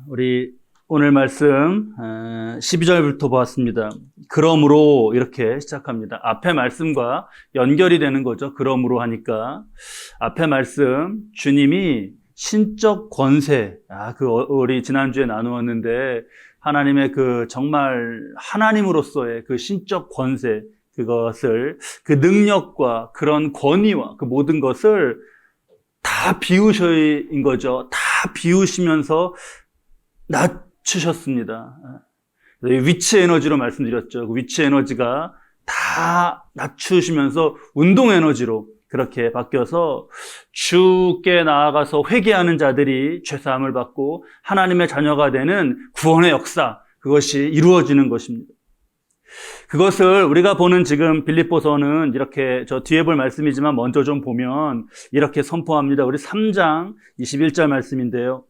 우리 오늘 말씀 12절부터 보았습니다. 그러므로 이렇게 시작합니다. 앞에 말씀과 연결이 되는 거죠. 그러므로 하니까 앞에 말씀 주님이 신적 권세, 우리 지난주에 나누었는데 하나님의 그 정말 하나님으로서의 그 신적 권세, 그것을 그 능력과 그런 권위와 그 모든 것을 다 비우신 거죠. 다 비우시면서 낮추셨습니다. 위치 에너지로 말씀드렸죠. 그 위치 에너지가 다 낮추시면서 운동 에너지로 그렇게 바뀌어서 주께 나아가서 회개하는 자들이 죄사함을 받고 하나님의 자녀가 되는 구원의 역사, 그것이 이루어지는 것입니다. 그것을 우리가 보는 지금 빌립보서는 이렇게 저 뒤에 볼 말씀이지만 먼저 좀 보면 이렇게 선포합니다. 우리 3장 21절 말씀인데요.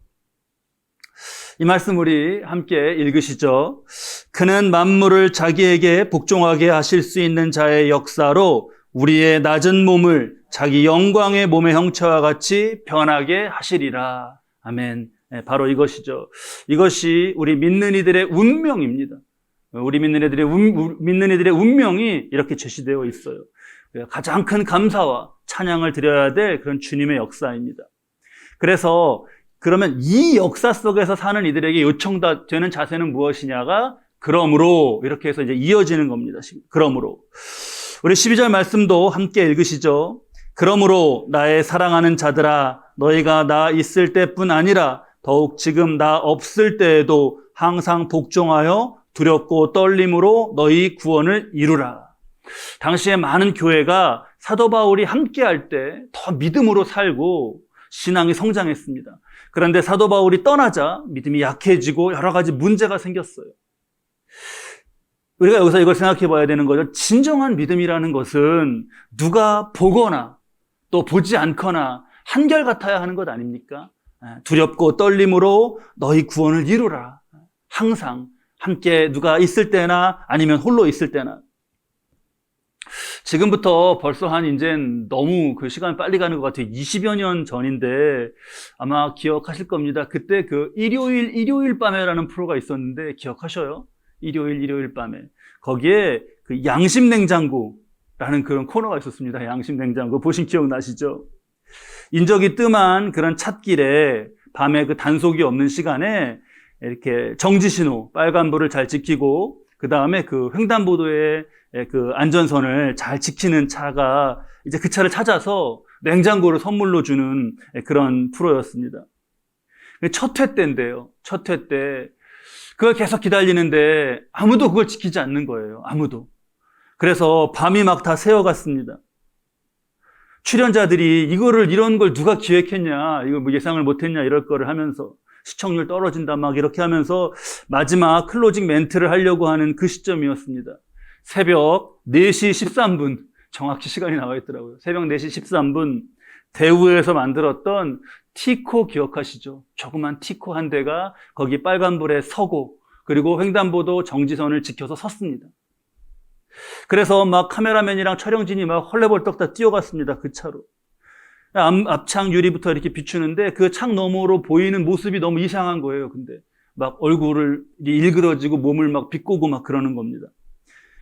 이 말씀 우리 함께 읽으시죠. 그는 만물을 자기에게 복종하게 하실 수 있는 자의 역사로 우리의 낮은 몸을 자기 영광의 몸의 형체와 같이 변하게 하시리라. 아멘. 바로 이것이죠. 이것이 우리 믿는 이들의 운명입니다. 우리 믿는 이들의 운명이 이렇게 제시되어 있어요. 가장 큰 감사와 찬양을 드려야 될 그런 주님의 역사입니다. 그래서 그러면 이 역사 속에서 사는 이들에게 요청되는 자세는 무엇이냐가 그러므로 이렇게 해서 이제 이어지는 겁니다. 그러므로 우리 12절 말씀도 함께 읽으시죠. 그러므로 나의 사랑하는 자들아 너희가 나 있을 때뿐 아니라 더욱 지금 나 없을 때에도 항상 복종하여 두렵고 떨림으로 너희 구원을 이루라. 당시에 많은 교회가 사도 바울이 함께할 때 더 믿음으로 살고 신앙이 성장했습니다. 그런데 사도 바울이 떠나자 믿음이 약해지고 여러 가지 문제가 생겼어요. 우리가 여기서 이걸 생각해 봐야 되는 거죠. 진정한 믿음이라는 것은 누가 보거나 또 보지 않거나 한결같아야 하는 것 아닙니까? 두렵고 떨림으로 너희 구원을 이루라. 항상 함께 누가 있을 때나 아니면 홀로 있을 때나. 지금부터 벌써 이젠 너무 그 시간 빨리 가는 것 같아요. 20여 년 전인데 아마 기억하실 겁니다. 그때 그 일요일 밤에라는 프로가 있었는데 기억하셔요? 일요일 밤에. 거기에 그 양심냉장고라는 그런 코너가 있었습니다. 양심냉장고. 보신 기억나시죠? 인적이 뜸한 그런 찻길에 밤에 그 단속이 없는 시간에 이렇게 정지신호, 빨간불을 잘 지키고 그 다음에 그 횡단보도에 그 안전선을 잘 지키는 차가 이제 그 차를 찾아서 냉장고를 선물로 주는 그런 프로였습니다. 첫 회 때인데요. 첫 회 때 그걸 계속 기다리는데 아무도 그걸 지키지 않는 거예요. 아무도. 그래서 밤이 막 다 새어갔습니다. 출연자들이 이런 걸 누가 기획했냐, 이거 뭐 예상을 못했냐 이럴 거를 하면서 시청률 떨어진다 막 이렇게 하면서 마지막 클로징 멘트를 하려고 하는 그 시점이었습니다. 새벽 4시 13분 정확히 시간이 나와 있더라고요. 새벽 4시 13분 대우에서 만들었던 티코 기억하시죠? 조그만 티코 한 대가 거기 빨간불에 서고 그리고 횡단보도 정지선을 지켜서 섰습니다. 그래서 막 카메라맨이랑 촬영진이 막 헐레벌떡 다 뛰어갔습니다. 그 차로. 앞창 유리부터 이렇게 비추는데 그 창 너머로 보이는 모습이 너무 이상한 거예요. 근데 막 얼굴을 일그러지고 몸을 막 비꼬고 막 그러는 겁니다.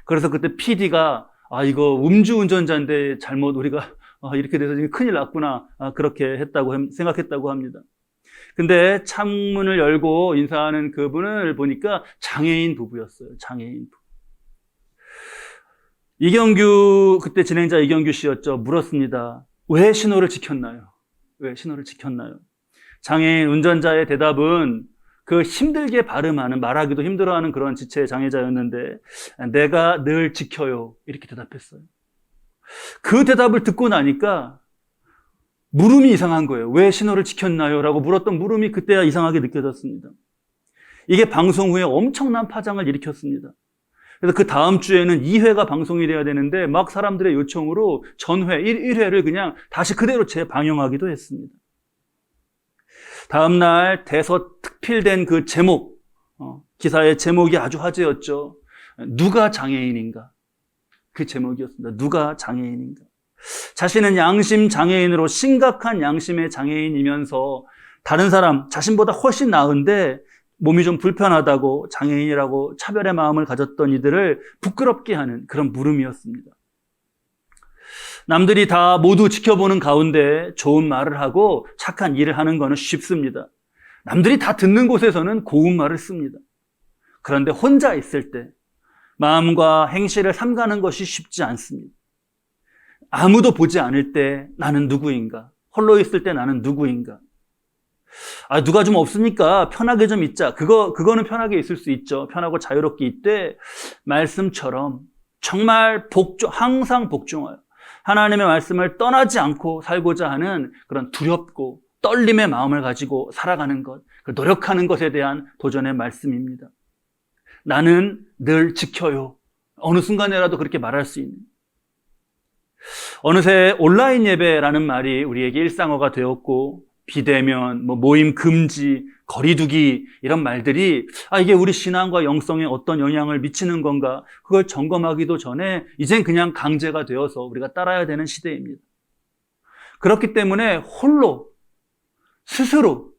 그래서 그때 PD가 이거 음주운전자인데 잘못 우리가 이렇게 돼서 큰일 났구나 그렇게 생각했다고 합니다. 근데 창문을 열고 인사하는 그분을 보니까 장애인 부부였어요. 장애인 부부. 그때 진행자 이경규 씨였죠. 물었습니다. 왜 신호를 지켰나요? 왜 신호를 지켰나요? 장애인 운전자의 대답은 그 힘들게 발음하는, 말하기도 힘들어하는 그런 지체 장애자였는데 내가 늘 지켜요. 이렇게 대답했어요. 그 대답을 듣고 나니까 물음이 이상한 거예요. 왜 신호를 지켰나요? 라고 물었던 물음이 그때야 이상하게 느껴졌습니다. 이게 방송 후에 엄청난 파장을 일으켰습니다. 그래서 그 다음 주에는 2회가 방송이 돼야 되는데 막 사람들의 요청으로 전회 1회를 그냥 다시 그대로 재방영하기도 했습니다. 다음 날 대서특필된 그 제목, 기사의 제목이 아주 화제였죠. 누가 장애인인가? 그 제목이었습니다. 누가 장애인인가? 자신은 양심 장애인으로 심각한 양심의 장애인이면서 다른 사람, 자신보다 훨씬 나은데 몸이 좀 불편하다고 장애인이라고 차별의 마음을 가졌던 이들을 부끄럽게 하는 그런 물음이었습니다. 남들이 다 모두 지켜보는 가운데 좋은 말을 하고 착한 일을 하는 것은 쉽습니다. 남들이 다 듣는 곳에서는 고운 말을 씁니다. 그런데 혼자 있을 때 마음과 행실을 삼가는 것이 쉽지 않습니다. 아무도 보지 않을 때 나는 누구인가? 홀로 있을 때 나는 누구인가? 누가 좀 없으니까 편하게 좀 있자. 그거는 편하게 있을 수 있죠. 편하고 자유롭게 있되 말씀처럼 정말 항상 복종하여 하나님의 말씀을 떠나지 않고 살고자 하는 그런 두렵고 떨림의 마음을 가지고 살아가는 것, 노력하는 것에 대한 도전의 말씀입니다. 나는 늘 지켜요. 어느 순간에라도 그렇게 말할 수 있는. 어느새 온라인 예배라는 말이 우리에게 일상어가 되었고 비대면, 모임 금지, 거리두기 이런 말들이 이게 우리 신앙과 영성에 어떤 영향을 미치는 건가 그걸 점검하기도 전에 이젠 그냥 강제가 되어서 우리가 따라야 되는 시대입니다. 그렇기 때문에 홀로 스스로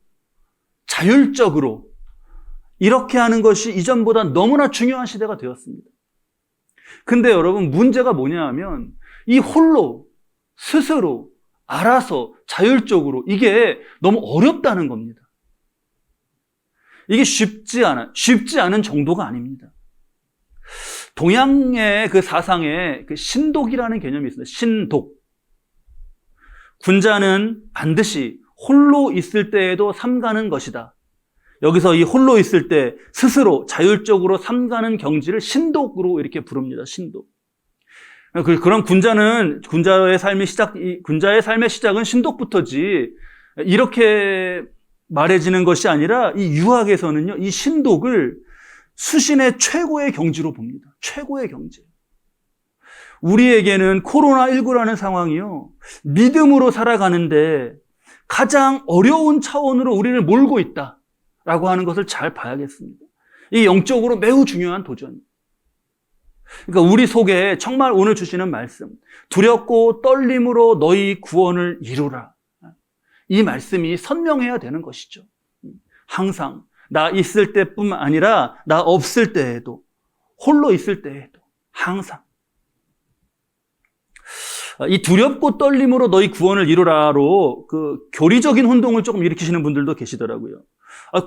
자율적으로 이렇게 하는 것이 이전보다 너무나 중요한 시대가 되었습니다. 근데 여러분 문제가 뭐냐 하면 이 홀로 스스로 알아서 자율적으로 이게 너무 어렵다는 겁니다. 이게 쉽지 않은 정도가 아닙니다. 동양의 그 사상에 그 신독이라는 개념이 있습니다. 신독. 군자는 반드시 홀로 있을 때에도 삼가는 것이다. 여기서 이 홀로 있을 때 스스로 자율적으로 삼가는 경지를 신독으로 이렇게 부릅니다. 신독. 그럼 군자의 삶의 시작은 신독부터지 이렇게 말해지는 것이 아니라 이 유학에서는요, 이 신독을 수신의 최고의 경지로 봅니다. 최고의 경지. 우리에게는 코로나19라는 상황이요, 믿음으로 살아가는데 가장 어려운 차원으로 우리를 몰고 있다라고 하는 것을 잘 봐야겠습니다. 이 영적으로 매우 중요한 도전입니다. 그러니까 우리 속에 정말 오늘 주시는 말씀, 두렵고 떨림으로 너희 구원을 이루라. 이 말씀이 선명해야 되는 것이죠. 항상 나 있을 때뿐만 아니라 나 없을 때에도, 홀로 있을 때에도 항상. 이 두렵고 떨림으로 너희 구원을 이루라로 그 교리적인 혼동을 조금 일으키시는 분들도 계시더라고요.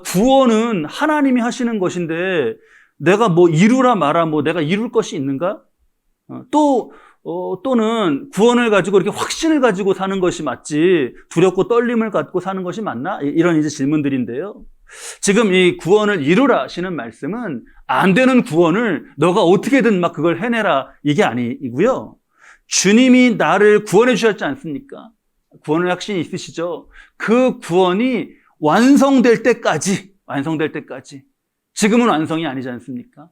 구원은 하나님이 하시는 것인데 내가 이루라 마라 내가 이룰 것이 있는가? 또는 구원을 가지고 이렇게 확신을 가지고 사는 것이 맞지 두렵고 떨림을 갖고 사는 것이 맞나? 이런 이제 질문들인데요. 지금 이 구원을 이루라 하시는 말씀은 안 되는 구원을 너가 어떻게든 그걸 해내라 이게 아니고요. 주님이 나를 구원해 주셨지 않습니까? 구원의 확신이 있으시죠? 그 구원이 완성될 때까지 지금은 완성이 아니지 않습니까?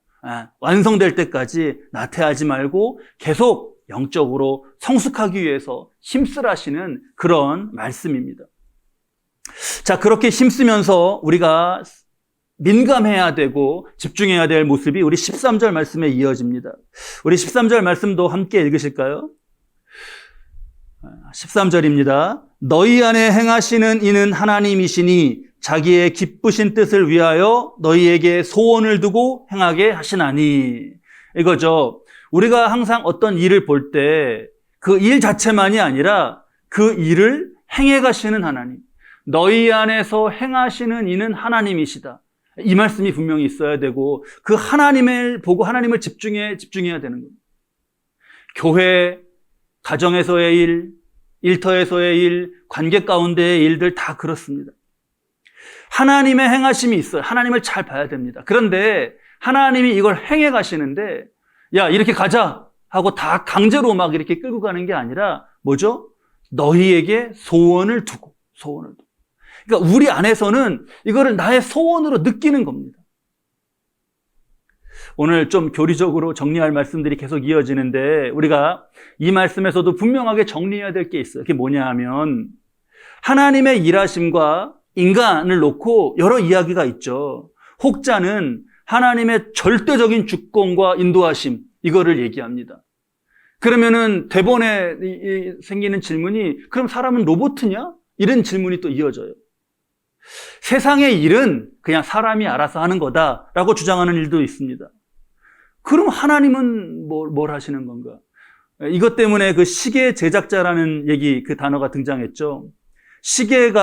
완성될 때까지 나태하지 말고 계속 영적으로 성숙하기 위해서 힘쓰라시는 그런 말씀입니다. 자, 그렇게 힘쓰면서 우리가 민감해야 되고 집중해야 될 모습이 우리 13절 말씀에 이어집니다. 우리 13절 말씀도 함께 읽으실까요? 13절입니다. 너희 안에 행하시는 이는 하나님이시니 자기의 기쁘신 뜻을 위하여 너희에게 소원을 두고 행하게 하시나니. 이거죠. 우리가 항상 어떤 일을 볼 때 그 일 자체만이 아니라 그 일을 행해 가시는 하나님. 너희 안에서 행하시는 이는 하나님이시다. 이 말씀이 분명히 있어야 되고 그 하나님을 보고 하나님을 집중해야 되는 겁니다. 교회, 가정에서의 일, 일터에서의 일, 관계 가운데의 일들 다 그렇습니다. 하나님의 행하심이 있어요. 하나님을 잘 봐야 됩니다. 그런데 하나님이 이걸 행해 가시는데 야, 이렇게 가자 하고 다 강제로 이렇게 끌고 가는 게 아니라 뭐죠? 너희에게 소원을 두고. 그러니까 우리 안에서는 이거를 나의 소원으로 느끼는 겁니다. 오늘 좀 교리적으로 정리할 말씀들이 계속 이어지는데 우리가 이 말씀에서도 분명하게 정리해야 될 게 있어요. 그게 뭐냐 하면 하나님의 일하심과 인간을 놓고 여러 이야기가 있죠. 혹자는 하나님의 절대적인 주권과 인도하심, 이거를 얘기합니다. 그러면은 대본에 생기는 질문이, 그럼 사람은 로봇이냐? 이런 질문이 또 이어져요. 세상의 일은 그냥 사람이 알아서 하는 거다라고 주장하는 일도 있습니다. 그럼 하나님은 뭘 하시는 건가? 이것 때문에 그 시계 제작자라는 얘기, 그 단어가 등장했죠. 시계는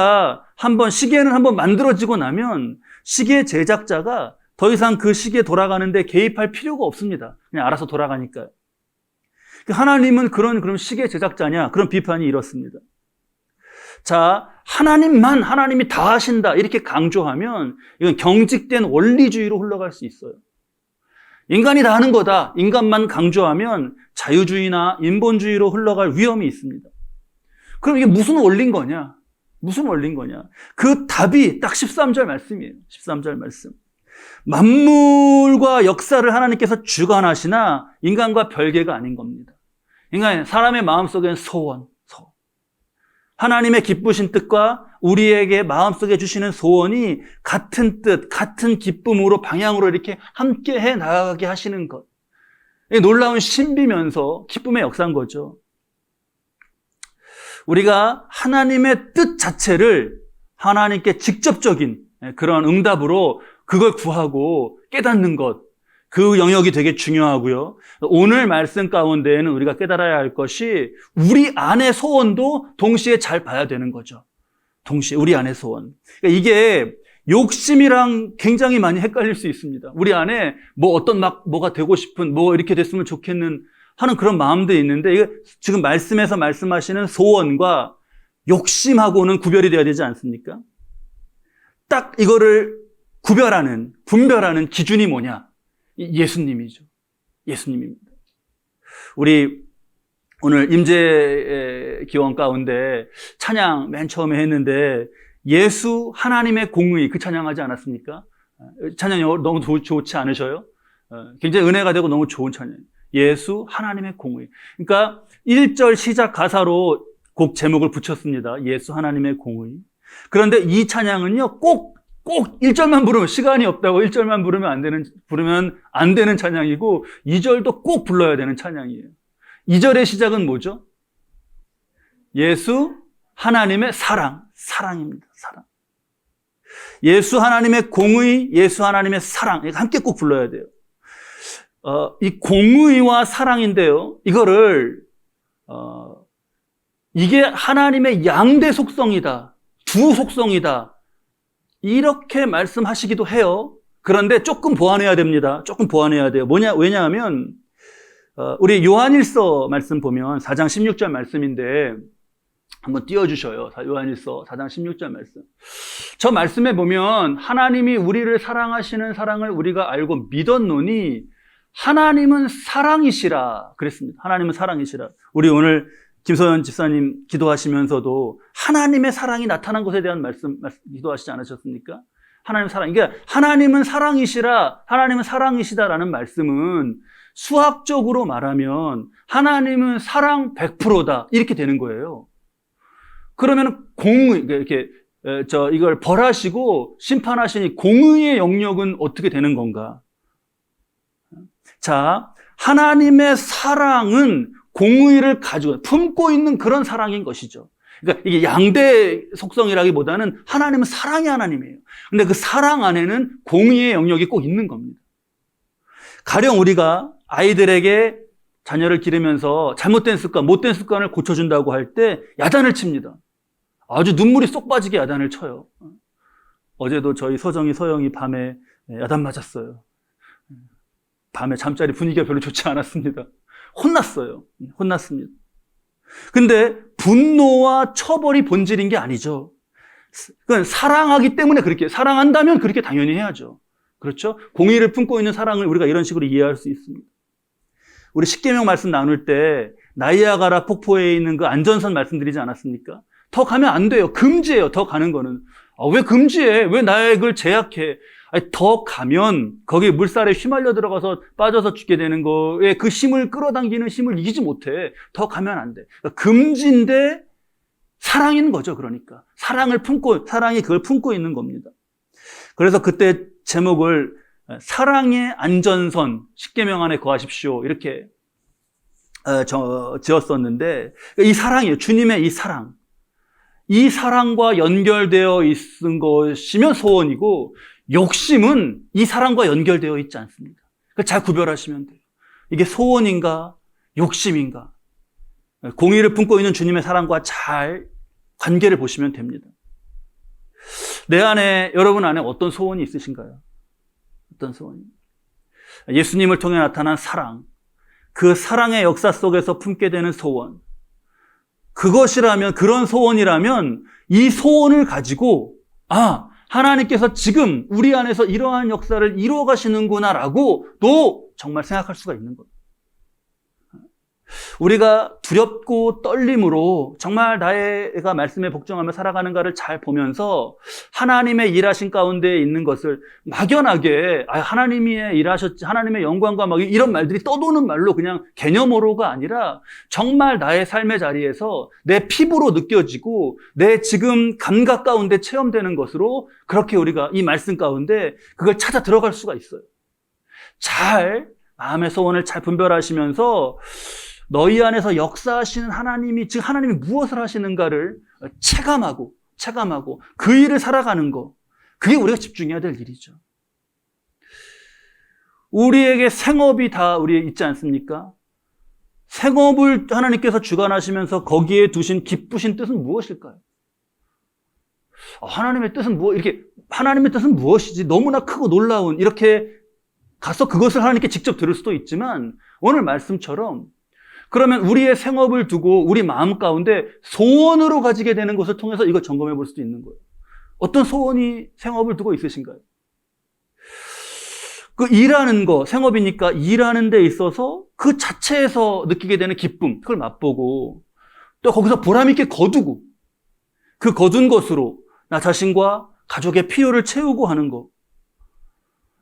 한번 만들어지고 나면 시계 제작자가 더 이상 그 시계 돌아가는데 개입할 필요가 없습니다. 그냥 알아서 돌아가니까요. 하나님은 그럼 시계 제작자냐? 그런 비판이 이렇습니다. 자, 하나님이 다 하신다, 이렇게 강조하면 이건 경직된 원리주의로 흘러갈 수 있어요. 인간이 다 하는 거다, 인간만 강조하면 자유주의나 인본주의로 흘러갈 위험이 있습니다. 그럼 이게 무슨 원리인 거냐? 무슨 원리인 거냐? 그 답이 딱 13절 말씀이에요. 13절 말씀. 만물과 역사를 하나님께서 주관하시나 인간과 별개가 아닌 겁니다. 사람의 마음속엔 소원. 하나님의 기쁘신 뜻과 우리에게 마음속에 주시는 소원이 같은 뜻, 같은 기쁨으로 방향으로 이렇게 함께 해 나가게 하시는 것. 놀라운 신비면서 기쁨의 역사인 거죠. 우리가 하나님의 뜻 자체를 하나님께 직접적인 그런 응답으로 그걸 구하고 깨닫는 것, 그 영역이 되게 중요하고요. 오늘 말씀 가운데에는 우리가 깨달아야 할 것이 우리 안의 소원도 동시에 잘 봐야 되는 거죠. 동시에 우리 안의 소원. 그러니까 이게 욕심이랑 굉장히 많이 헷갈릴 수 있습니다. 우리 안에 뭐가 되고 싶은, 이렇게 됐으면 좋겠는 하는 그런 마음들이 있는데, 이게 지금 말씀에서 말씀하시는 소원과 욕심하고는 구별이 돼야 되지 않습니까? 딱 이거를 분별하는 기준이 뭐냐? 예수님이죠. 예수님입니다. 우리 오늘 임재 기원 가운데 찬양 맨 처음에 했는데 예수 하나님의 공의, 그 찬양하지 않았습니까? 찬양이 너무 좋지 않으셔요? 굉장히 은혜가 되고 너무 좋은 찬양이에요. 예수 하나님의 공의. 그러니까 1절 시작 가사로 곡 제목을 붙였습니다. 예수 하나님의 공의. 그런데 이 찬양은요, 꼭 1절만 부르면, 시간이 없다고 1절만 부르면 안 되는 찬양이고 2절도 꼭 불러야 되는 찬양이에요. 2절의 시작은 뭐죠? 예수 하나님의 사랑입니다. 사랑. 예수 하나님의 공의, 예수 하나님의 사랑, 함께 꼭 불러야 돼요. 이 공의와 사랑인데요, 이거를 이게 하나님의 양대 속성이다, 두 속성이다, 이렇게 말씀하시기도 해요. 그런데 조금 보완해야 됩니다. 조금 보완해야 돼요. 왜냐하면 우리 요한일서 말씀 보면 4장 16절 말씀인데 한번 띄워주셔요. 요한일서 4장 16절 말씀. 저 말씀에 보면 하나님이 우리를 사랑하시는 사랑을 우리가 알고 믿었노니 하나님은 사랑이시라 그랬습니다. 하나님은 사랑이시라. 우리 오늘 김소연 집사님 기도하시면서도 하나님의 사랑이 나타난 것에 대한 말씀 기도하시지 않으셨습니까? 하나님의 사랑. 그러니까 하나님은 사랑이시라, 하나님은 사랑이시다라는 말씀은 수학적으로 말하면 하나님은 사랑 100%다, 이렇게 되는 거예요. 그러면 이걸 벌하시고 심판하시니 공의의 영역은 어떻게 되는 건가? 자, 하나님의 사랑은 공의를 품고 있는 그런 사랑인 것이죠. 그러니까 이게 양대 속성이라기보다는 하나님은 사랑의 하나님이에요. 근데 그 사랑 안에는 공의의 영역이 꼭 있는 겁니다. 가령 우리가 아이들에게 자녀를 기르면서 잘못된 습관, 못된 습관을 고쳐준다고 할 때 야단을 칩니다. 아주 눈물이 쏙 빠지게 야단을 쳐요. 어제도 저희 서영이 밤에 야단 맞았어요. 밤에 잠자리 분위기가 별로 좋지 않았습니다. 혼났습니다. 근데 분노와 처벌이 본질인 게 아니죠. 그건 사랑하기 때문에 사랑한다면 그렇게 당연히 해야죠. 그렇죠? 공의를 품고 있는 사랑을 우리가 이런 식으로 이해할 수 있습니다. 우리 십계명 말씀 나눌 때 나이아가라 폭포에 있는 그 안전선 말씀드리지 않았습니까? 더 가면 안 돼요. 금지예요. 더 가는 거는. 왜 금지해? 왜 나의 그걸 제약해? 더 가면 거기 물살에 휘말려 들어가서 빠져서 죽게 되는 거에 그 힘을 끌어당기는 힘을 이기지 못해. 더 가면 안 돼. 그러니까 금지인데 사랑인 거죠. 그러니까 사랑이 그걸 품고 있는 겁니다. 그래서 그때 제목을 사랑의 안전선 10계명 안에 거하십시오 이렇게 지었었는데, 이 사랑이에요. 주님의 이 사랑. 이 사랑과 연결되어 있는 것이면 소원이고, 욕심은 이 사랑과 연결되어 있지 않습니다. 잘 구별하시면 돼요. 이게 소원인가 욕심인가. 공의를 품고 있는 주님의 사랑과 잘 관계를 보시면 됩니다. 내 안에, 여러분 안에 어떤 소원이 있으신가요? 어떤 소원이? 예수님을 통해 나타난 사랑, 그 사랑의 역사 속에서 품게 되는 소원, 그것이라면, 그런 소원이라면 이 소원을 가지고 하나님께서 지금 우리 안에서 이러한 역사를 이루어 가시는구나라고 또 정말 생각할 수가 있는 거예요. 우리가 두렵고 떨림으로 정말 나가 말씀에 복종하며 살아가는가를 잘 보면서 하나님의 일하신 가운데 있는 것을 막연하게 하나님이 일하셨지, 하나님의 영광과 막 이런 말들이 떠도는 말로 그냥 개념으로가 아니라 정말 나의 삶의 자리에서 내 피부로 느껴지고 내 지금 감각 가운데 체험되는 것으로 그렇게 우리가 이 말씀 가운데 그걸 찾아 들어갈 수가 있어요. 잘 마음의 소원을 잘 분별하시면서 너희 안에서 역사하시는 하나님이, 즉 하나님이 무엇을 하시는가를 체감하고 그 일을 살아가는 거, 그게 우리가 집중해야 될 일이죠. 우리에게 생업이 다 우리 있지 않습니까? 생업을 하나님께서 주관하시면서 거기에 두신 기쁘신 뜻은 무엇일까요? 하나님의 뜻은 하나님의 뜻은 무엇이지? 너무나 크고 놀라운, 이렇게 가서 그것을 하나님께 직접 들을 수도 있지만, 오늘 말씀처럼 그러면 우리의 생업을 두고 우리 마음 가운데 소원으로 가지게 되는 것을 통해서 이걸 점검해 볼 수도 있는 거예요. 어떤 소원이 생업을 두고 있으신가요? 그 일하는 거, 생업이니까 일하는 데 있어서 그 자체에서 느끼게 되는 기쁨, 그걸 맛보고 또 거기서 보람 있게 거두고 그 거둔 것으로 나 자신과 가족의 필요를 채우고 하는 거,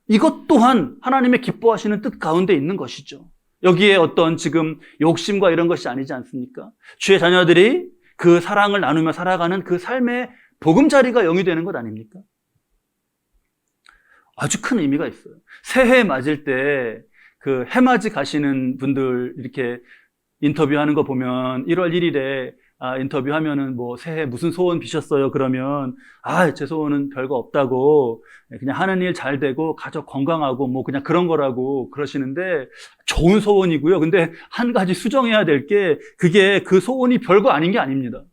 이것 또한 하나님의 기뻐하시는 뜻 가운데 있는 것이죠. 여기에 어떤 지금 욕심과 이런 것이 아니지 않습니까? 주의 자녀들이 그 사랑을 나누며 살아가는 그 삶의 보금자리가 영위되는 것 아닙니까? 아주 큰 의미가 있어요. 새해 맞을 때 그 해맞이 가시는 분들 이렇게 인터뷰하는 거 보면 1월 1일에 인터뷰하면은 새해 무슨 소원 비셨어요? 그러면 제 소원은 별거 없다고, 그냥 하는 일 잘 되고 가족 건강하고 그냥 그런 거라고 그러시는데, 좋은 소원이고요. 근데 한 가지 수정해야 될 게, 그게 그 소원이 별거 아닌 게 아닙니다.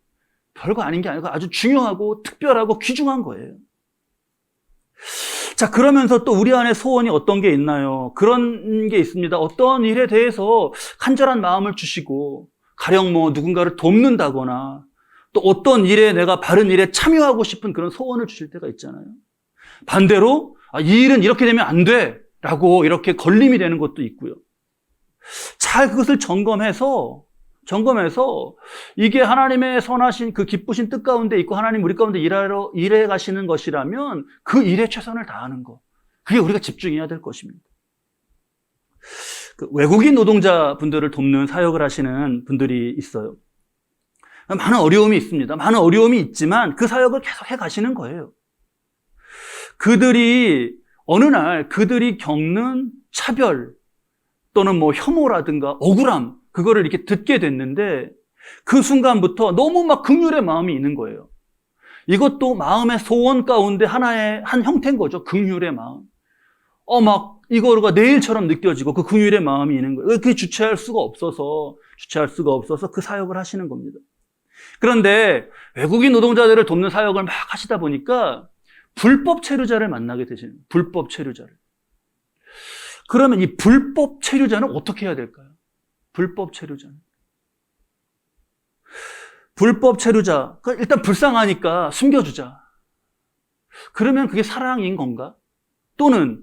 별거 아닌 게 아니고 아주 중요하고 특별하고 귀중한 거예요. 자, 그러면서 또 우리 안에 소원이 어떤 게 있나요? 그런 게 있습니다. 어떤 일에 대해서 간절한 마음을 주시고, 가령 누군가를 돕는다거나, 또 어떤 일에 내가 바른 일에 참여하고 싶은 그런 소원을 주실 때가 있잖아요. 반대로 이 일은 이렇게 되면 안 돼 라고 이렇게 걸림이 되는 것도 있고요. 잘 그것을 점검해서 이게 하나님의 선하신 그 기쁘신 뜻 가운데 있고 하나님 우리 가운데 일해 가시는 것이라면 그 일에 최선을 다하는 것, 그게 우리가 집중해야 될 것입니다. 그 외국인 노동자분들을 돕는 사역을 하시는 분들이 있어요. 많은 어려움이 있습니다. 많은 어려움이 있지만 그 사역을 계속 해 가시는 거예요. 그들이 어느 날 그들이 겪는 차별 또는 혐오라든가 억울함, 그거를 이렇게 듣게 됐는데 그 순간부터 너무 긍휼의 마음이 있는 거예요. 이것도 마음의 소원 가운데 한 형태인 거죠. 긍휼의 마음. 이거가 내일처럼 느껴지고 그 긍휼의 마음이 있는 거예요. 그게 주체할 수가 없어서 그 사역을 하시는 겁니다. 그런데 외국인 노동자들을 돕는 사역을 막 하시다 보니까 불법 체류자를 만나게 되시는 거예요. 불법 체류자를. 그러면 이 불법 체류자는 어떻게 해야 될까요? 불법 체류자는. 불법 체류자. 일단 불쌍하니까 숨겨주자. 그러면 그게 사랑인 건가? 또는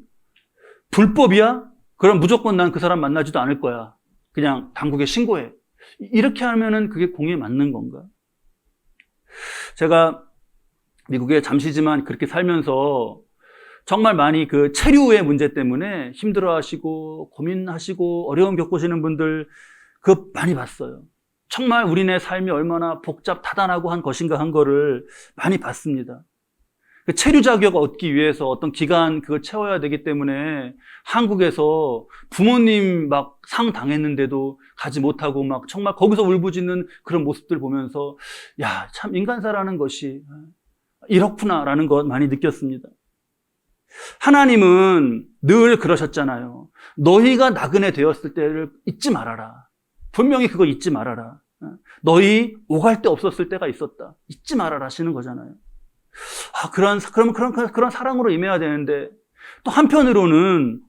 불법이야? 그럼 무조건 난 그 사람 만나지도 않을 거야. 그냥 당국에 신고해. 이렇게 하면은 그게 공에 맞는 건가? 제가 미국에 잠시지만 그렇게 살면서 정말 많이 그 체류의 문제 때문에 힘들어하시고 고민하시고 어려움 겪으시는 분들 많이 봤어요. 정말 우리네 삶이 얼마나 복잡 다단하고 한 것인가 한 거를 많이 봤습니다. 그 체류 자격 얻기 위해서 어떤 기간 그걸 채워야 되기 때문에 한국에서 부모님 막 상 당했는데도 가지 못하고 막 정말 거기서 울부짖는 그런 모습들 보면서 야, 참 인간사라는 것이 이렇구나라는 것 많이 느꼈습니다. 하나님은 늘 그러셨잖아요. 너희가 나그네 되었을 때를 잊지 말아라. 분명히 그거 잊지 말아라. 너희 오갈 데 없었을 때가 있었다. 잊지 말아라 하시는 거잖아요. 그런 사랑으로 임해야 되는데, 또 한편으로는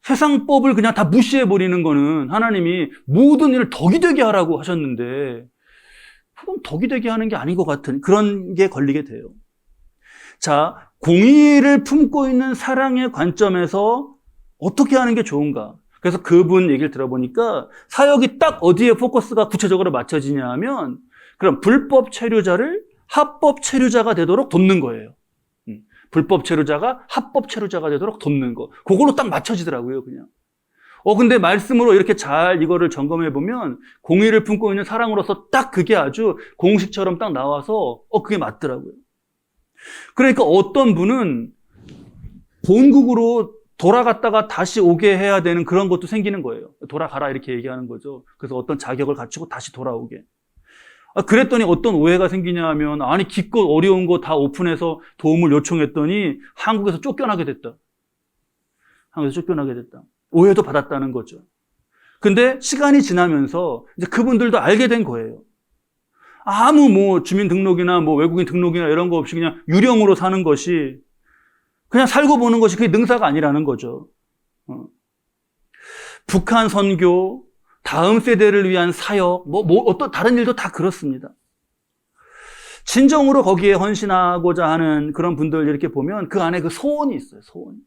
세상법을 그냥 다 무시해버리는 거는 하나님이 모든 일을 덕이 되게 하라고 하셨는데, 그건 덕이 되게 하는 게 아닌 것 같은 그런 게 걸리게 돼요. 자, 공의를 품고 있는 사랑의 관점에서 어떻게 하는 게 좋은가? 그래서 그분 얘기를 들어보니까 사역이 딱 어디에 포커스가 구체적으로 맞춰지냐 하면, 그럼 불법 체류자를 합법 체류자가 되도록 돕는 거예요. 불법 체류자가 합법 체류자가 되도록 돕는 거. 그걸로 딱 맞춰지더라고요, 그냥. 근데 말씀으로 이렇게 잘 이거를 점검해 보면 공의를 품고 있는 사랑으로서 딱 그게 아주 공식처럼 딱 나와서 그게 맞더라고요. 그러니까 어떤 분은 본국으로 돌아갔다가 다시 오게 해야 되는 그런 것도 생기는 거예요. 돌아가라 이렇게 얘기하는 거죠. 그래서 어떤 자격을 갖추고 다시 돌아오게. 그랬더니 어떤 오해가 생기냐 하면, 아니 기껏 어려운 거 다 오픈해서 도움을 요청했더니 한국에서 쫓겨나게 됐다. 한국에서 쫓겨나게 됐다. 오해도 받았다는 거죠. 근데 시간이 지나면서 이제 그분들도 알게 된 거예요. 아무 주민등록이나 외국인 등록이나 이런 거 없이 그냥 유령으로 사는 것이, 그냥 살고 보는 것이 그게 능사가 아니라는 거죠. 북한 선교, 다음 세대를 위한 사역, 어떤 다른 일도 다 그렇습니다. 진정으로 거기에 헌신하고자 하는 그런 분들 이렇게 보면 그 안에 그 소원이 있어요, 소원이.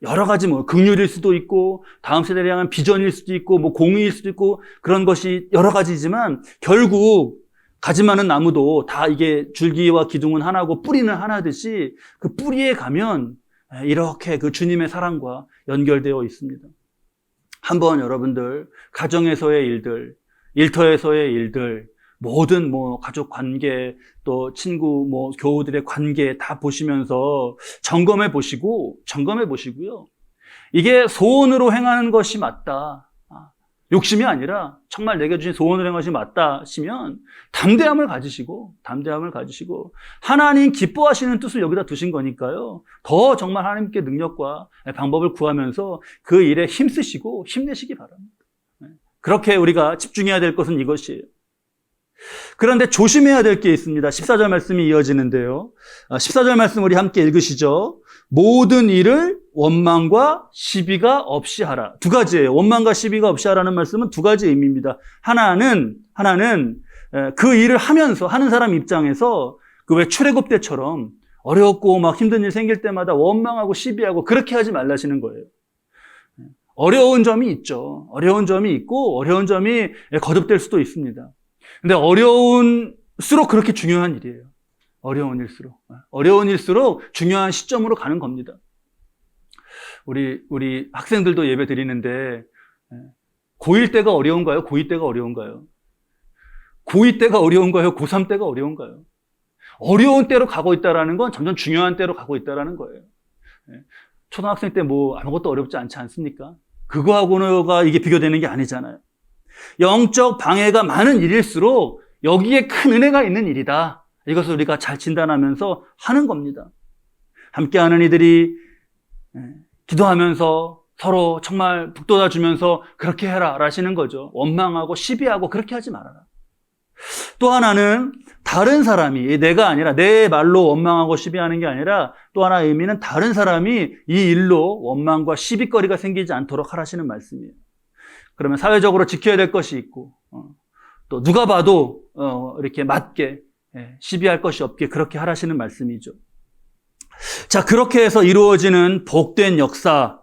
여러 가지 긍휼일 수도 있고, 다음 세대를 향한 비전일 수도 있고, 공의일 수도 있고, 그런 것이 여러 가지지만, 결국, 가지 많은 나무도 다 이게 줄기와 기둥은 하나고 뿌리는 하나듯이 그 뿌리에 가면 이렇게 그 주님의 사랑과 연결되어 있습니다. 한번 여러분들 가정에서의 일들, 일터에서의 일들, 모든 가족 관계, 또 친구, 교우들의 관계 다 보시면서 점검해 보시고요. 이게 소원으로 행하는 것이 맞다. 욕심이 아니라 정말 내게 주신 소원을 행하는 것이 맞다 하시면 담대함을 가지시고 하나님 기뻐하시는 뜻을 여기다 두신 거니까요. 더 정말 하나님께 능력과 방법을 구하면서 그 일에 힘쓰시고 힘내시기 바랍니다. 그렇게 우리가 집중해야 될 것은 이것이에요. 그런데 조심해야 될 게 있습니다. 14절 말씀이 이어지는데요. 14절 말씀 우리 함께 읽으시죠. 모든 일을 원망과 시비가 없이 하라. 두 가지예요. 원망과 시비가 없이 하라는 말씀은 두 가지 의미입니다. 하나는 그 일을 하면서 하는 사람 입장에서 그 왜 출애굽 때처럼 어렵고 막 힘든 일 생길 때마다 원망하고 시비하고 그렇게 하지 말라시는 거예요. 어려운 점이 있죠. 어려운 점이 있고 어려운 점이 거듭될 수도 있습니다. 근데 어려운수록 그렇게 중요한 일이에요. 어려운 일수록 중요한 시점으로 가는 겁니다. 우리 학생들도 예배 드리는데 고1 때가 어려운가요? 고2 때가 어려운가요? 고2 때가 어려운가요? 고3 때가 어려운가요? 어려운 때로 가고 있다는 건 점점 중요한 때로 가고 있다는 거예요. 초등학생 때 아무것도 어렵지 않지 않습니까? 그거하고가 이게 비교되는 게 아니잖아요. 영적 방해가 많은 일일수록 여기에 큰 은혜가 있는 일이다. 이것을 우리가 잘 진단하면서 하는 겁니다. 함께하는 이들이 기도하면서 서로 정말 북돋아주면서 그렇게 해라 라시는 거죠. 원망하고 시비하고 그렇게 하지 말아라. 또 하나는 다른 사람이, 내가 아니라 내 말로 원망하고 시비하는 게 아니라 또 하나의 의미는 다른 사람이 이 일로 원망과 시비거리가 생기지 않도록 하라시는 말씀이에요. 그러면 사회적으로 지켜야 될 것이 있고 또 누가 봐도 이렇게 맞게 시비할 것이 없게 그렇게 하라시는 말씀이죠. 자, 그렇게 해서 이루어지는 복된 역사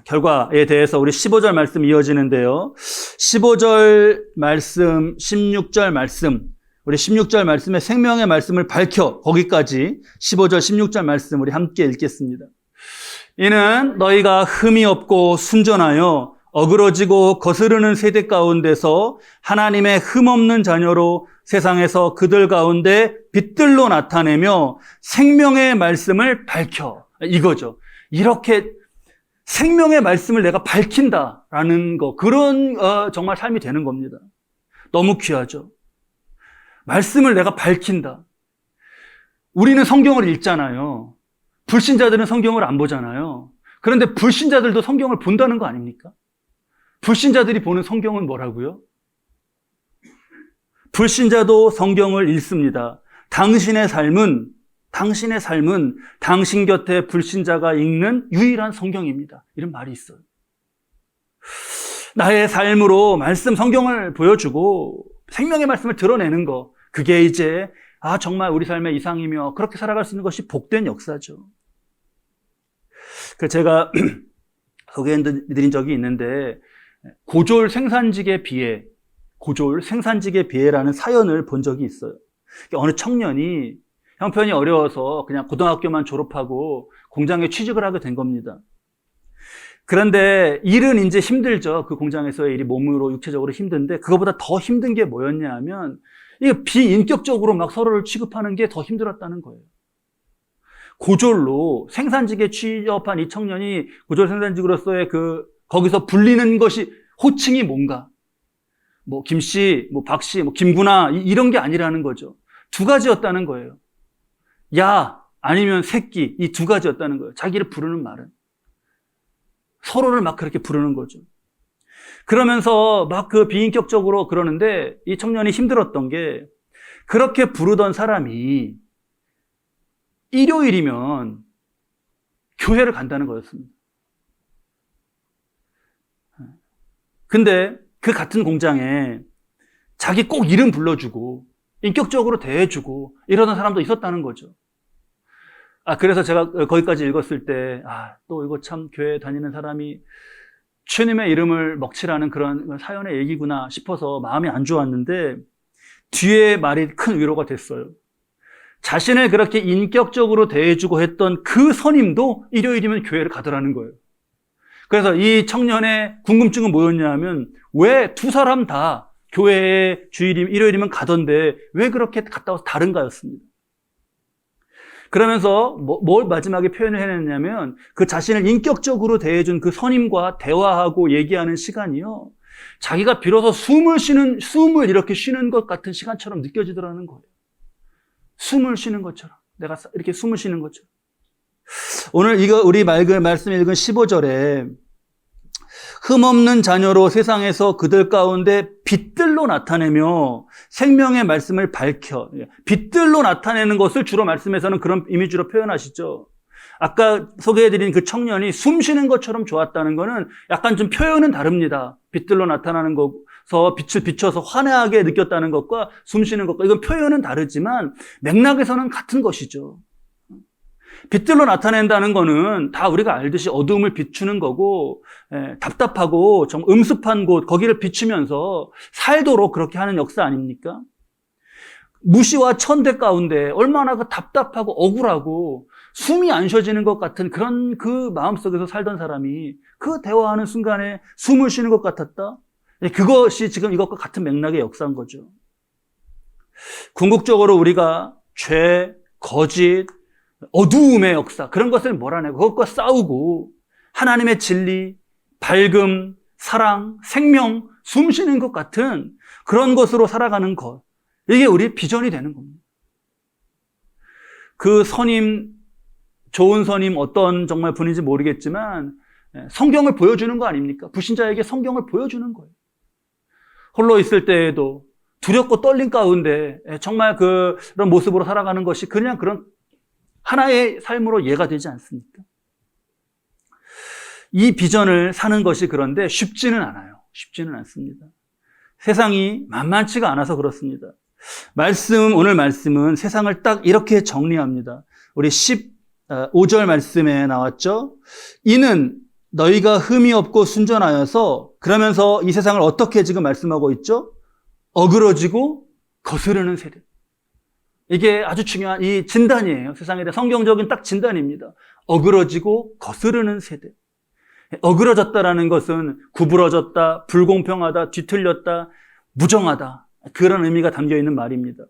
결과에 대해서 우리 15절 말씀 이어지는데요. 15절 말씀, 16절 말씀, 우리 16절 말씀에 생명의 말씀을 밝혀 거기까지 15절, 16절 말씀 우리 함께 읽겠습니다. 이는 너희가 흠이 없고 순전하여 어그러지고 거스르는 세대 가운데서 하나님의 흠없는 자녀로 세상에서 그들 가운데 빛들로 나타내며 생명의 말씀을 밝혀. 이거죠. 이렇게 생명의 말씀을 내가 밝힌다라는 거, 그런 정말 삶이 되는 겁니다. 너무 귀하죠. 말씀을 내가 밝힌다. 우리는 성경을 읽잖아요. 불신자들은 성경을 안 보잖아요. 그런데 불신자들도 성경을 본다는 거 아닙니까? 불신자들이 보는 성경은 뭐라고요? 불신자도 성경을 읽습니다. 당신의 삶은 당신 곁에 불신자가 읽는 유일한 성경입니다. 이런 말이 있어요. 나의 삶으로 말씀 성경을 보여주고 생명의 말씀을 드러내는 거, 그게 이제 정말 우리 삶의 이상이며 그렇게 살아갈 수 있는 것이 복된 역사죠. 제가 소개해드린 적이 있는데 고졸 생산직의 비애라는 사연을 본 적이 있어요. 어느 청년이 형편이 어려워서 그냥 고등학교만 졸업하고 공장에 취직을 하게 된 겁니다. 그런데 일은 이제 힘들죠. 그 공장에서의 일이 몸으로 육체적으로 힘든데 그거보다 더 힘든 게 뭐였냐 하면 이게 비인격적으로 막 서로를 취급하는 게 더 힘들었다는 거예요. 고졸로 생산직에 취업한 이 청년이 고졸 생산직으로서의 거기서 불리는 것이 호칭이 뭔가? 뭐 김씨, 뭐 박씨, 뭐 김구나 이런 게 아니라는 거죠. 두 가지였다는 거예요. 야 아니면 새끼, 이 두 가지였다는 거예요. 자기를 부르는 말은. 서로를 막 그렇게 부르는 거죠. 그러면서 막 비인격적으로 그러는데 이 청년이 힘들었던 게 그렇게 부르던 사람이 일요일이면 교회를 간다는 거였습니다. 근데 그 같은 공장에 자기 꼭 이름 불러주고 인격적으로 대해주고 이러던 사람도 있었다는 거죠. 그래서 제가 거기까지 읽었을 때 또 이거 참 교회 다니는 사람이 주님의 이름을 먹칠하는 그런 사연의 얘기구나 싶어서 마음이 안 좋았는데 뒤에 말이 큰 위로가 됐어요. 자신을 그렇게 인격적으로 대해주고 했던 그 선임도 일요일이면 교회를 가더라는 거예요. 그래서 이 청년의 궁금증은 뭐였냐 하면 왜 두 사람 다 교회에 일요일이면 가던데 왜 그렇게 갔다 와서 다른가였습니다. 그러면서 뭘 마지막에 표현을 해냈냐면 그 자신을 인격적으로 대해준 그 선임과 대화하고 얘기하는 시간이요, 자기가 비로소 숨을 이렇게 쉬는 것 같은 시간처럼 느껴지더라는 거예요. 숨을 쉬는 것처럼, 내가 이렇게 숨을 쉬는 것처럼. 오늘 우리 말씀 읽은 15절에 흠없는 자녀로 세상에서 그들 가운데 빛들로 나타내며 생명의 말씀을 밝혀. 빛들로 나타내는 것을 주로 말씀에서는 그런 이미지로 표현하시죠. 아까 소개해드린 그 청년이 숨 쉬는 것처럼 좋았다는 거는 약간 좀 표현은 다릅니다. 빛들로 나타나는 것서 빛을 비춰서 환하게 느꼈다는 것과 숨 쉬는 것과 이건 표현은 다르지만 맥락에서는 같은 것이죠. 빛들로 나타낸다는 거는 다 우리가 알듯이 어두움을 비추는 거고, 답답하고 좀 음습한 곳, 거기를 비추면서 살도록 그렇게 하는 역사 아닙니까? 무시와 천대 가운데 얼마나 답답하고 억울하고 숨이 안 쉬어지는 것 같은 그런 그 마음속에서 살던 사람이 그 대화하는 순간에 숨을 쉬는 것 같았다? 그것이 지금 이것과 같은 맥락의 역사인 거죠. 궁극적으로 우리가 죄, 거짓, 어두움의 역사, 그런 것을 몰아내고 그것과 싸우고 하나님의 진리, 밝음, 사랑, 생명, 숨 쉬는 것 같은 그런 것으로 살아가는 것, 이게 우리의 비전이 되는 겁니다. 그 선임, 좋은 선임 어떤 정말 분인지 모르겠지만 성경을 보여주는 거 아닙니까? 불신자에게 성경을 보여주는 거예요. 홀로 있을 때에도 두렵고 떨림 가운데 정말 그런 모습으로 살아가는 것이 그냥 그런 하나의 삶으로 이해가 되지 않습니까? 이 비전을 사는 것이 그런데 쉽지는 않아요. 쉽지는 않습니다. 세상이 만만치가 않아서 그렇습니다. 오늘 말씀은 세상을 딱 이렇게 정리합니다. 우리 15절 말씀에 나왔죠? 이는 너희가 흠이 없고 순전하여서, 그러면서 이 세상을 어떻게 지금 말씀하고 있죠? 어그러지고 거스르는 세대. 이게 아주 중요한 이 진단이에요. 세상에 대한 성경적인 딱 진단입니다. 어그러지고 거스르는 세대. 어그러졌다라는 것은 구부러졌다, 불공평하다, 뒤틀렸다, 무정하다. 그런 의미가 담겨 있는 말입니다.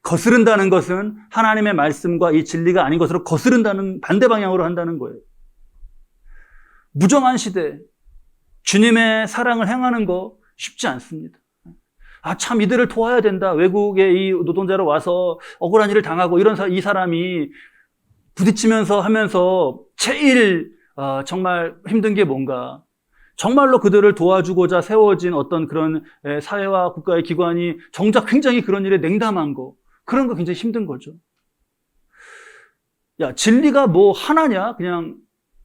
거스른다는 것은 하나님의 말씀과 이 진리가 아닌 것으로 거스른다는 반대 방향으로 한다는 거예요. 무정한 시대, 주님의 사랑을 행하는 거 쉽지 않습니다. 참 이들을 도와야 된다. 외국에 이 노동자로 와서 억울한 일을 당하고 이 사람이 부딪히면서 하면서 제일 정말 힘든 게 뭔가, 정말로 그들을 도와주고자 세워진 어떤 그런 사회와 국가의 기관이 정작 굉장히 그런 일에 냉담한 거, 그런 거 굉장히 힘든 거죠. 야, 진리가 뭐 하나냐? 그냥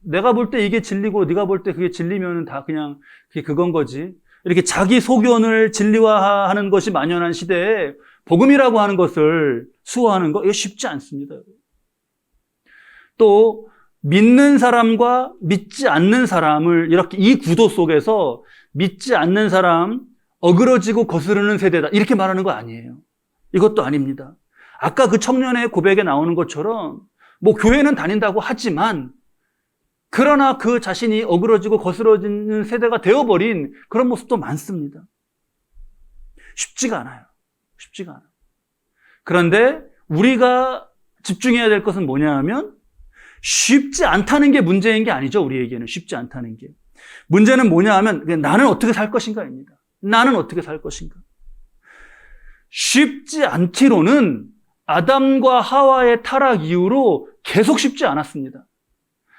내가 볼 때 이게 진리고 네가 볼 때 그게 진리면 다 그냥 그게 그건 거지. 이렇게 자기 소견을 진리화하는 것이 만연한 시대에 복음이라고 하는 것을 수호하는 거, 이거 쉽지 않습니다. 또 믿는 사람과 믿지 않는 사람을 이렇게 이 구도 속에서 믿지 않는 사람, 어그러지고 거스르는 세대다, 이렇게 말하는 거 아니에요. 이것도 아닙니다. 아까 그 청년의 고백에 나오는 것처럼 뭐 교회는 다닌다고 하지만 그러나 그 자신이 어그러지고 거스러지는 세대가 되어버린 그런 모습도 많습니다. 쉽지가 않아요. 쉽지가 않아요. 그런데 우리가 집중해야 될 것은 뭐냐 하면 쉽지 않다는 게 문제인 게 아니죠. 우리에게는 쉽지 않다는 게. 문제는 뭐냐 하면 나는 어떻게 살 것인가입니다. 나는 어떻게 살 것인가. 쉽지 않기로는 아담과 하와의 타락 이후로 계속 쉽지 않았습니다.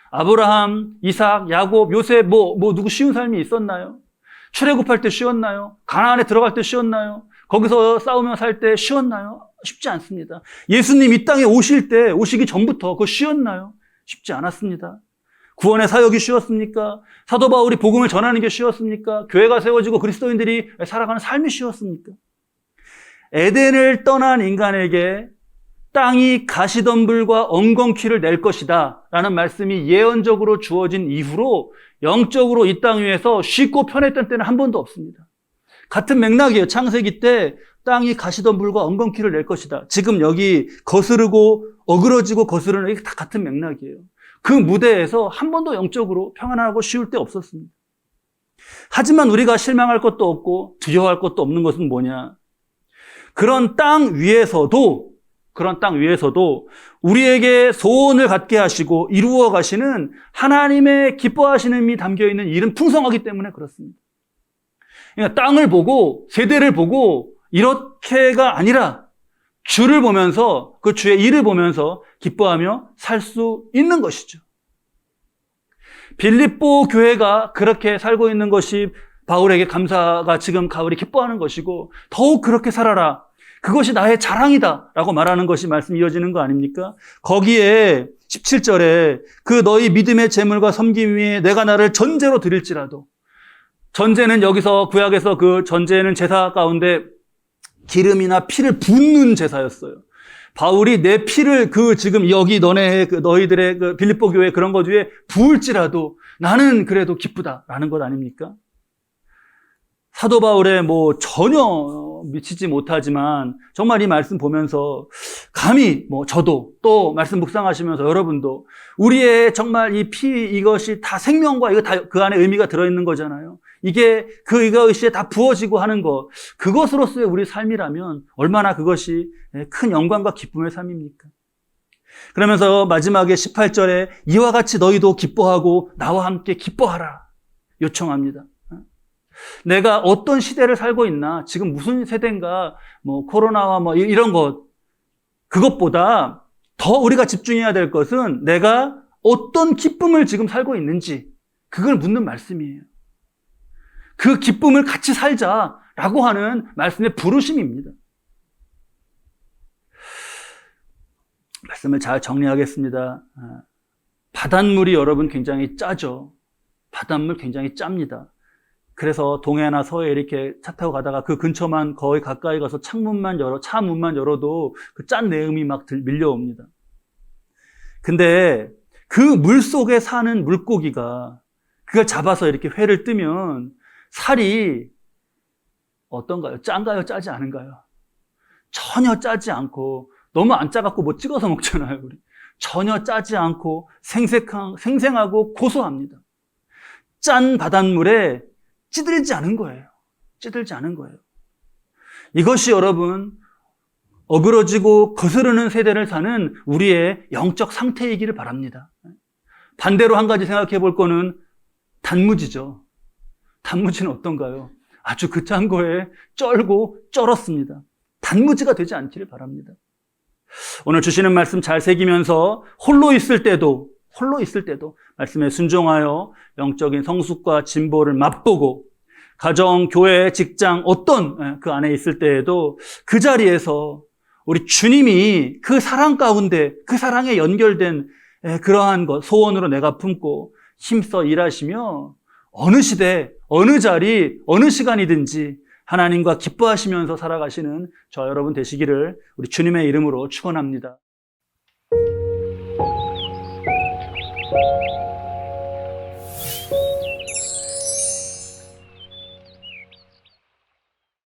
아브라함, 이삭, 야곱, 요셉 누구 쉬운 삶이 있었나요? 출애굽할 때 쉬웠나요? 가나안에 들어갈 때 쉬웠나요? 거기서 싸우며 살 때 쉬웠나요? 쉽지 않습니다. 예수님 이 땅에 오시기 전부터 그거 쉬웠나요? 쉽지 않았습니다. 구원의 사역이 쉬웠습니까? 사도 바울이 복음을 전하는 게 쉬웠습니까? 교회가 세워지고 그리스도인들이 살아가는 삶이 쉬웠습니까? 에덴을 떠난 인간에게 땅이 가시덤불과 엉겅퀴를 낼 것이다 라는 말씀이 예언적으로 주어진 이후로 영적으로 이 땅 위에서 쉽고 편했던 때는 한 번도 없습니다. 같은 맥락이에요. 창세기 때 땅이 가시덤불과 엉겅퀴를 낼 것이다. 지금 여기 거스르고 어그러지고 거스르는 게 다 같은 맥락이에요. 그 무대에서 한 번도 영적으로 평안하고 쉬울 때 없었습니다. 하지만 우리가 실망할 것도 없고 두려워할 것도 없는 것은 뭐냐? 그런 땅 위에서도 우리에게 소원을 갖게 하시고 이루어 가시는 하나님의 기뻐하시는 이 담겨있는 일은 풍성하기 때문에 그렇습니다. 그러니까 땅을 보고 세대를 보고 이렇게가 아니라 주를 보면서 그 주의 일을 보면서 기뻐하며 살 수 있는 것이죠. 빌립보 교회가 그렇게 살고 있는 것이 바울에게 감사가 지금 가을이 기뻐하는 것이고 더욱 그렇게 살아라. 그것이 나의 자랑이다 라고 말하는 것이 말씀이 이어지는 거 아닙니까? 거기에 17절에 그 너희 믿음의 재물과 섬김 위에 내가 나를 전제로 드릴지라도, 전제는 여기서 구약에서 그 전제는 제사 가운데 기름이나 피를 붓는 제사였어요. 바울이 내 피를 지금 여기 너희들의 그 빌립보 교회 그런 것 위에 부을지라도 나는 그래도 기쁘다라는 것 아닙니까? 사도 바울의 전혀 미치지 못하지만 정말 이 말씀 보면서 감히 저도 또 말씀 묵상하시면서 여러분도 우리의 정말 이 피 이것이 다 생명과 이거 다 그 안에 의미가 들어있는 거잖아요. 이게 이것이 다 부어지고 하는 것, 그것으로서의 우리 삶이라면 얼마나 그것이 큰 영광과 기쁨의 삶입니까? 그러면서 마지막에 18절에 이와 같이 너희도 기뻐하고 나와 함께 기뻐하라 요청합니다. 내가 어떤 시대를 살고 있나, 지금 무슨 세대인가, 코로나와 이런 것, 그것보다 더 우리가 집중해야 될 것은 내가 어떤 기쁨을 지금 살고 있는지, 그걸 묻는 말씀이에요. 그 기쁨을 같이 살자라고 하는 말씀의 부르심입니다. 말씀을 잘 정리하겠습니다. 바닷물이 여러분 굉장히 짜죠. 바닷물 굉장히 짭니다. 그래서 동해나 서해 이렇게 차 타고 가다가 그 근처만 거의 가까이 가서 차 문만 열어도 그 짠 내음이 막 밀려옵니다. 근데 그 물 속에 사는 물고기가 그걸 잡아서 이렇게 회를 뜨면 살이 어떤가요? 짠가요? 짜지 않은가요? 전혀 짜지 않고, 너무 안 짜갖고 찍어서 먹잖아요, 우리. 전혀 짜지 않고 생생하고 고소합니다. 짠 바닷물에 찌들지 않은 거예요. 찌들지 않은 거예요. 이것이 여러분, 어그러지고 거스르는 세대를 사는 우리의 영적 상태이기를 바랍니다. 반대로 한 가지 생각해 볼 거는 단무지죠. 단무지는 어떤가요? 아주 그 짠 거에 쩔고 쩔었습니다. 단무지가 되지 않기를 바랍니다. 오늘 주시는 말씀 잘 새기면서 홀로 있을 때도 말씀에 순종하여 영적인 성숙과 진보를 맛보고 가정, 교회, 직장 어떤 그 안에 있을 때에도 그 자리에서 우리 주님이 그 사랑 가운데 그 사랑에 연결된 그러한 것 소원으로 내가 품고 힘써 일하시며 어느 시대, 어느 자리, 어느 시간이든지 하나님과 기뻐하시면서 살아가시는 저 여러분 되시기를 우리 주님의 이름으로 축원합니다.